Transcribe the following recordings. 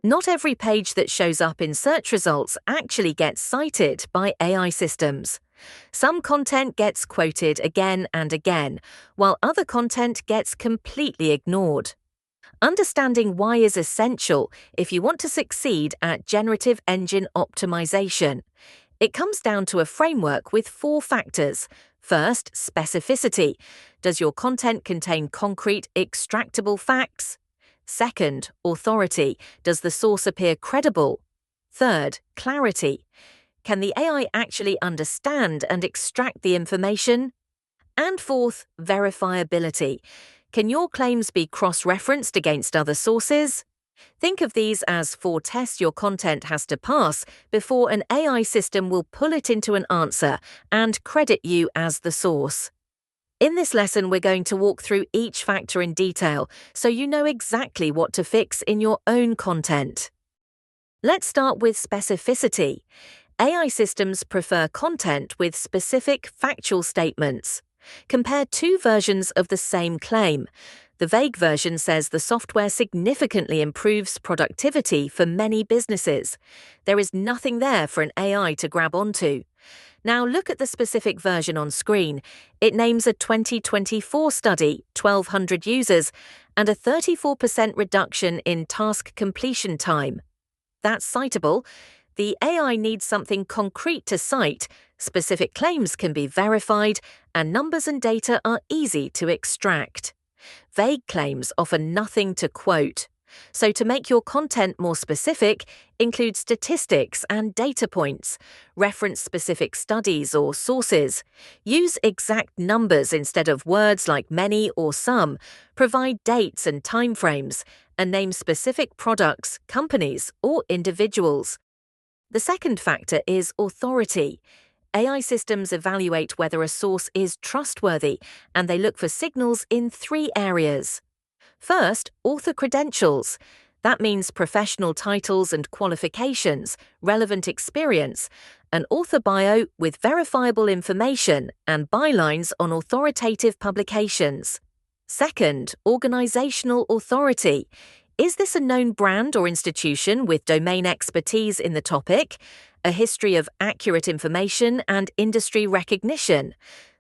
Not every page that shows up in search results actually gets cited by AI systems. Some content gets quoted again and again, while other content gets completely ignored. Understanding why is essential if you want to succeed at Generative Engine Optimization. It comes down to a framework with 4 factors. First, specificity. Does your content contain concrete, extractable facts? Second, authority. Does the source appear credible? Third, clarity. Can the AI actually understand and extract the information? And fourth, verifiability. Can your claims be cross-referenced against other sources? Think of these as 4 tests your content has to pass before an AI system will pull it into an answer and credit you as the source. In this lesson, we're going to walk through each factor in detail so you know exactly what to fix in your own content. Let's start with specificity. AI systems prefer content with specific factual statements. Compare 2 versions of the same claim. The vague version says the software significantly improves productivity for many businesses. There is nothing there for an AI to grab onto. Now look at the specific version on screen. It names a 2024 study, 1,200 users, and a 34% reduction in task completion time. That's citable. The AI needs something concrete to cite, specific claims can be verified, and numbers and data are easy to extract. Vague claims offer nothing to quote. So to make your content more specific, include statistics and data points, reference specific studies or sources, use exact numbers instead of words like many or some, provide dates and timeframes, and name specific products, companies, or individuals. The second factor is authority. AI systems evaluate whether a source is trustworthy, and they look for signals in 3 areas. First, author credentials. That means professional titles and qualifications, relevant experience, an author bio with verifiable information, and bylines on authoritative publications. Second, organizational authority. Is this a known brand or institution with domain expertise in the topic, a history of accurate information and industry recognition?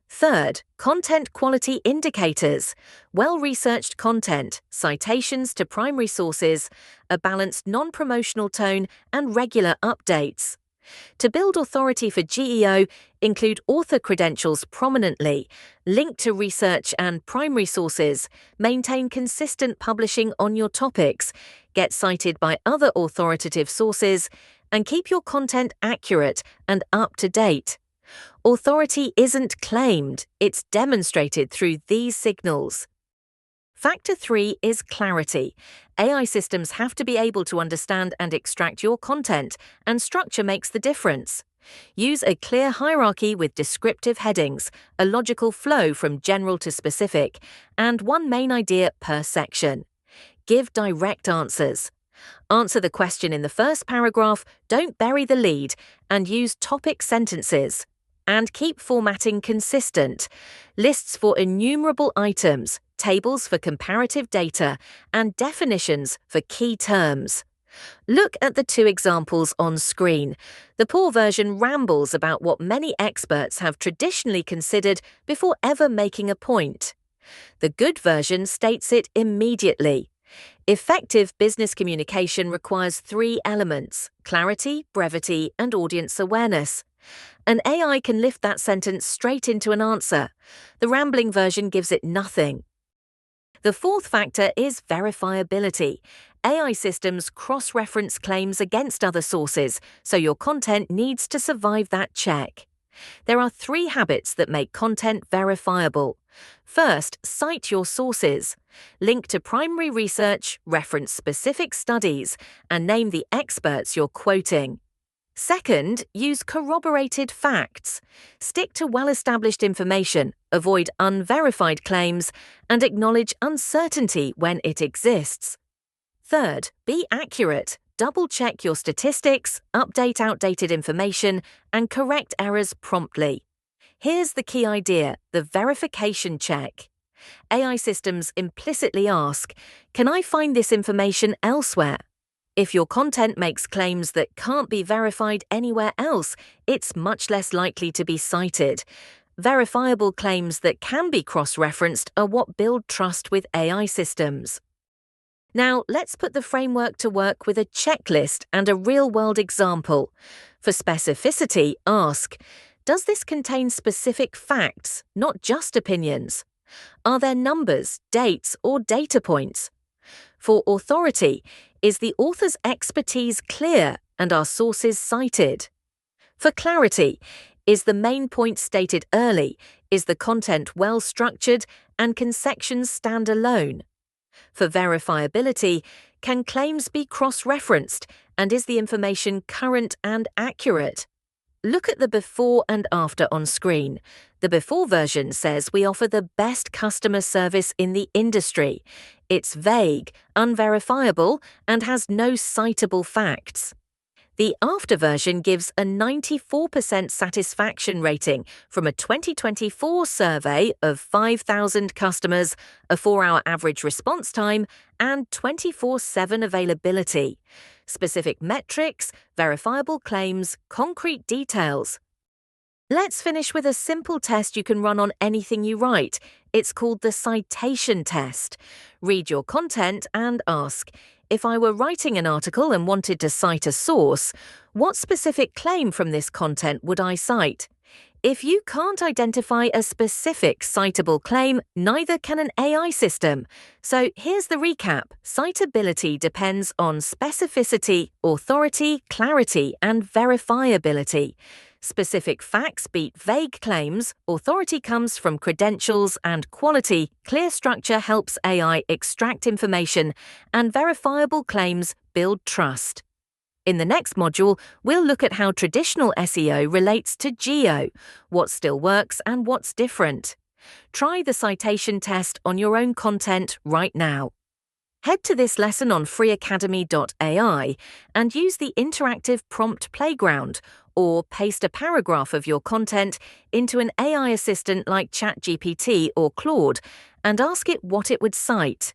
Third, content quality indicators. Well-researched content, citations to primary sources, a balanced non-promotional tone, and regular updates. To build authority for GEO, include author credentials prominently, link to research and primary sources, maintain consistent publishing on your topics, get cited by other authoritative sources, and keep your content accurate and up to date. Authority isn't claimed, it's demonstrated through these signals. Factor 3 is clarity. AI systems have to be able to understand and extract your content, and structure makes the difference. Use a clear hierarchy with descriptive headings, a logical flow from general to specific, and one main idea per section. Give direct answers. Answer the question in the first paragraph, don't bury the lead, and use topic sentences. And keep formatting consistent. Lists for enumerable items, tables for comparative data, and definitions for key terms. Look at the 2 examples on screen. The poor version rambles about what many experts have traditionally considered before ever making a point. The good version states it immediately. Effective business communication requires 3 elements: clarity, brevity, and audience awareness. An AI can lift that sentence straight into an answer. The rambling version gives it nothing. The fourth factor is verifiability. AI systems cross-reference claims against other sources, so your content needs to survive that check. There are 3 habits that make content verifiable. First, cite your sources. Link to primary research, reference specific studies, and name the experts you're quoting. Second, use corroborated facts. Stick to well-established information, avoid unverified claims, and acknowledge uncertainty when it exists. Third, be accurate. Double-check your statistics, update outdated information, and correct errors promptly. Here's the key idea, the verification check. AI systems implicitly ask, "Can I find this information elsewhere?" If your content makes claims that can't be verified anywhere else, it's much less likely to be cited. Verifiable claims that can be cross-referenced are what build trust with AI systems. Now, let's put the framework to work with a checklist and a real-world example. For specificity, ask, does this contain specific facts, not just opinions? Are there numbers, dates, or data points? For authority, is the author's expertise clear and are sources cited? For clarity, is the main point stated early? Is the content well structured? And can sections stand alone? For verifiability, can claims be cross-referenced? And is the information current and accurate? Look at the before and after on screen. The before version says we offer the best customer service in the industry. It's vague, unverifiable, and has no citable facts. The after version gives a 94% satisfaction rating from a 2024 survey of 5,000 customers, a 4-hour average response time, and 24/7 availability. Specific metrics, verifiable claims, concrete details. Let's finish with a simple test you can run on anything you write. It's called the citation test. Read your content and ask, if I were writing an article and wanted to cite a source, what specific claim from this content would I cite? If you can't identify a specific citable claim, neither can an AI system. So here's the recap. Citability depends on specificity, authority, clarity, and verifiability. Specific facts beat vague claims, authority comes from credentials and quality, clear structure helps AI extract information, and verifiable claims build trust. In the next module, we'll look at how traditional SEO relates to GEO, what still works and what's different. Try the citation test on your own content right now. Head to this lesson on FreeAcademy.ai and use the interactive prompt playground, or paste a paragraph of your content into an AI assistant like ChatGPT or Claude and ask it what it would cite.